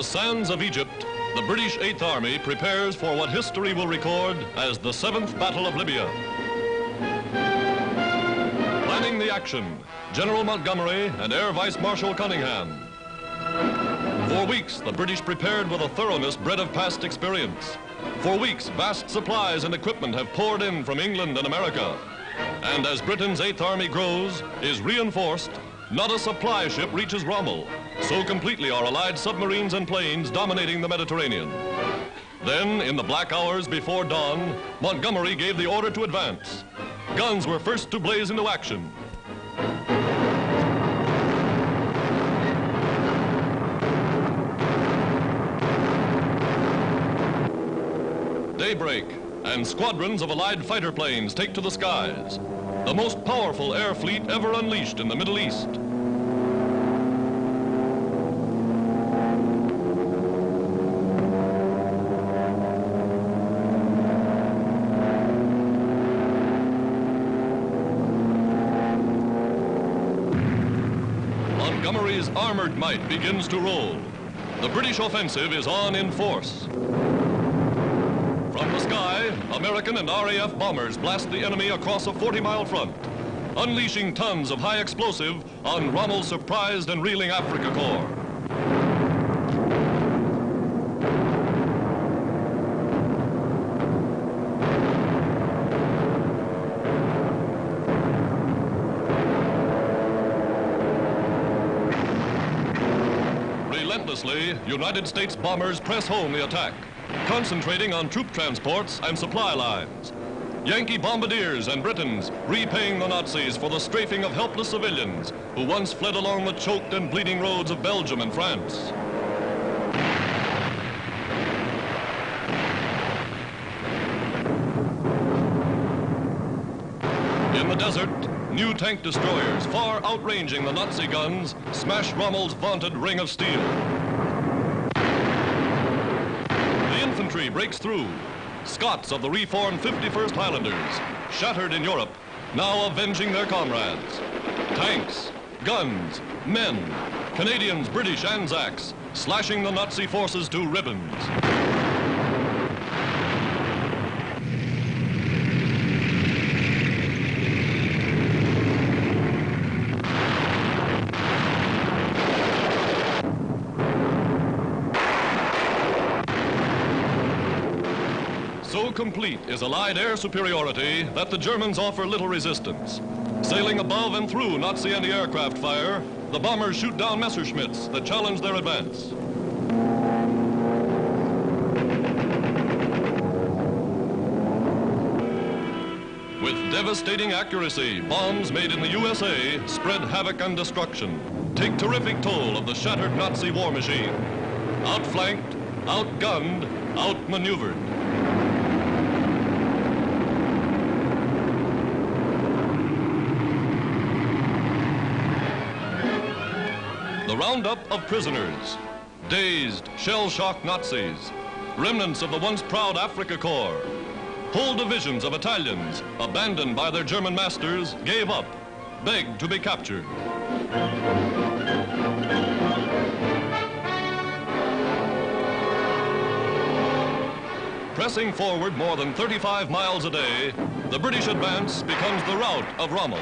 the sands of Egypt, the British Eighth Army prepares for what history will record as the 7th Battle of Libya. Planning the action, General Montgomery and Air Vice Marshal Cunningham. For weeks, the British prepared with a thoroughness bred of past experience. For weeks, vast supplies and equipment have poured in from England and America. And as Britain's Eighth Army grows, is reinforced, not a supply ship reaches Rommel. So completely are Allied submarines and planes dominating the Mediterranean. Then, in the black hours before dawn, Montgomery gave the order to advance. Guns were first to blaze into action. Daybreak, and squadrons of Allied fighter planes take to the skies. The most powerful air fleet ever unleashed in the Middle East. Montgomery's armored might begins to roll. The British offensive is on in force. From the sky, American and RAF bombers blast the enemy across a 40-mile front, unleashing tons of high explosive on Rommel's surprised and reeling Africa Corps. Relentlessly, United States bombers press home the attack, concentrating on troop transports and supply lines. Yankee bombardiers and Britons repaying the Nazis for the strafing of helpless civilians who once fled along the choked and bleeding roads of Belgium and France. In the desert, new tank destroyers, far outranging the Nazi guns, smash Rommel's vaunted ring of steel. Infantry breaks through. Scots of the reformed 51st Highlanders, shattered in Europe, now avenging their comrades. Tanks, guns, men, Canadians, British, Anzacs, slashing the Nazi forces to ribbons. So complete is Allied air superiority that the Germans offer little resistance. Sailing above and through Nazi anti-aircraft fire, the bombers shoot down Messerschmitts that challenge their advance. With devastating accuracy, bombs made in the USA spread havoc and destruction, take terrific toll of the shattered Nazi war machine. Outflanked, outgunned, outmaneuvered. The roundup of prisoners, dazed, shell-shocked Nazis, remnants of the once proud Africa Corps, whole divisions of Italians, abandoned by their German masters, gave up, begged to be captured. Pressing forward more than 35 miles a day, the British advance becomes the rout of Rommel.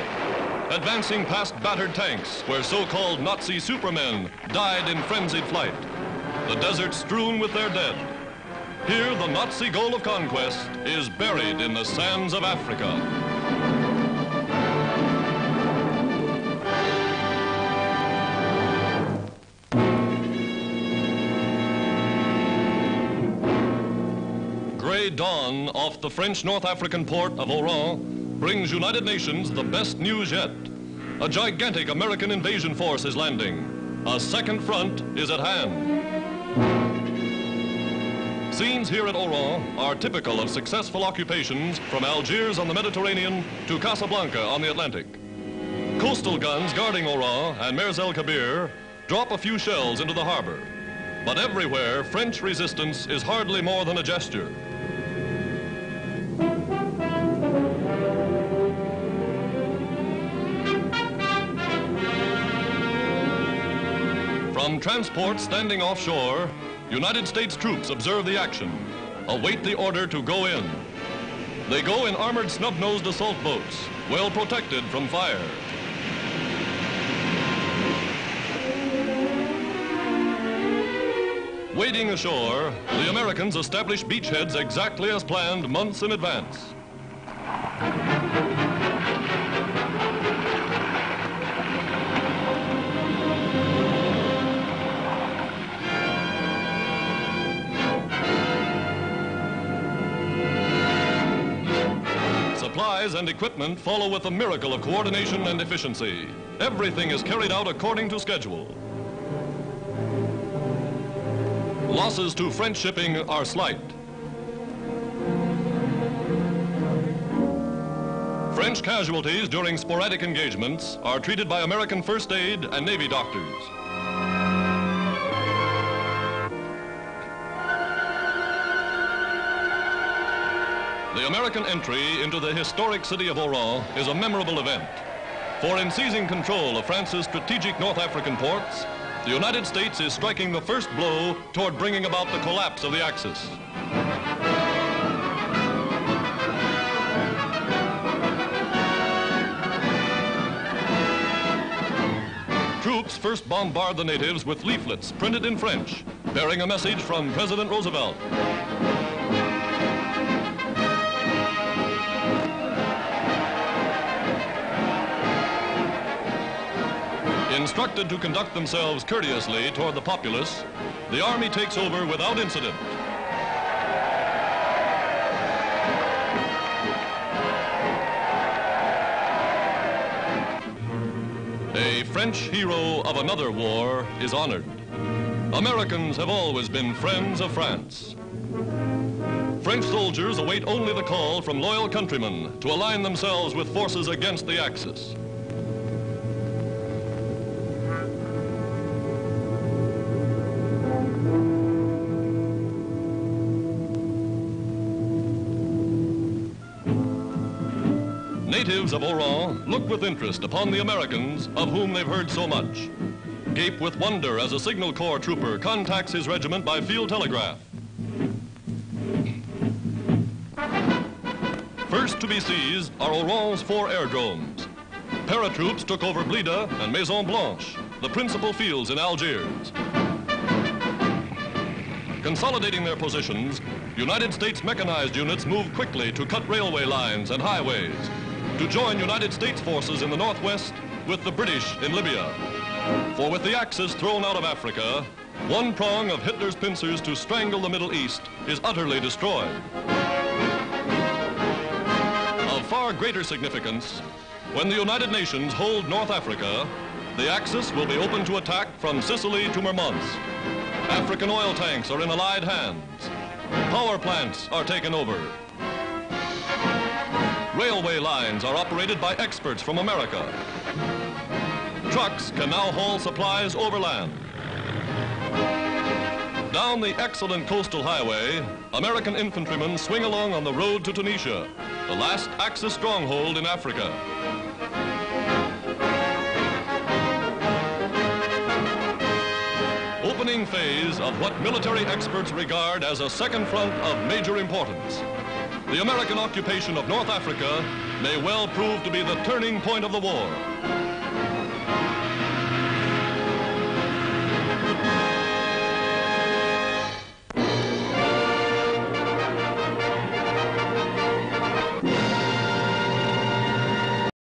Advancing past battered tanks where so-called Nazi supermen died in frenzied flight. The desert strewn with their dead. Here, the Nazi goal of conquest is buried in the sands of Africa. Gray dawn off the French North African port of Oran brings United Nations the best news yet. A gigantic American invasion force is landing. A second front is at hand. Scenes here at Oran are typical of successful occupations from Algiers on the Mediterranean to Casablanca on the Atlantic. Coastal guns guarding Oran and Mers el Kabir drop a few shells into the harbor. But everywhere, French resistance is hardly more than a gesture. From transports standing offshore United States troops observe the action, await the order to go in. They go in armored snub-nosed assault boats, well protected from fire. Wading ashore, the Americans establish beachheads exactly as planned months in advance. Supplies and equipment follow with a miracle of coordination and efficiency. Everything is carried out according to schedule. Losses to French shipping are slight. French casualties during sporadic engagements are treated by American first aid and Navy doctors. The American entry into the historic city of Oran is a memorable event. For in seizing control of France's strategic North African ports, the United States is striking the first blow toward bringing about the collapse of the Axis. Troops first bombard the natives with leaflets printed in French, bearing a message from President Roosevelt. Instructed to conduct themselves courteously toward the populace, the army takes over without incident. A French hero of another war is honored. Americans have always been friends of France. French soldiers await only the call from loyal countrymen to align themselves with forces against the Axis. Natives of Oran look with interest upon the Americans of whom they've heard so much. Gape with wonder as a Signal Corps trooper contacts his regiment by field telegraph. First to be seized are Oran's 4 aerodromes. Paratroops took over Blida and Maison Blanche, the principal fields in Algiers. Consolidating their positions, United States mechanized units moved quickly to cut railway lines and highways, to join United States forces in the northwest with the British in Libya. For with the Axis thrown out of Africa, one prong of Hitler's pincers to strangle the Middle East is utterly destroyed. Of far greater significance, when the United Nations hold North Africa, the Axis will be open to attack from Sicily to Murmansk. African oil tanks are in Allied hands. Power plants are taken over. Railway lines are operated by experts from America. Trucks can now haul supplies overland. Down the excellent coastal highway, American infantrymen swing along on the road to Tunisia, the last Axis stronghold in Africa. Opening phase of what military experts regard as a second front of major importance. The American occupation of North Africa may well prove to be the turning point of the war.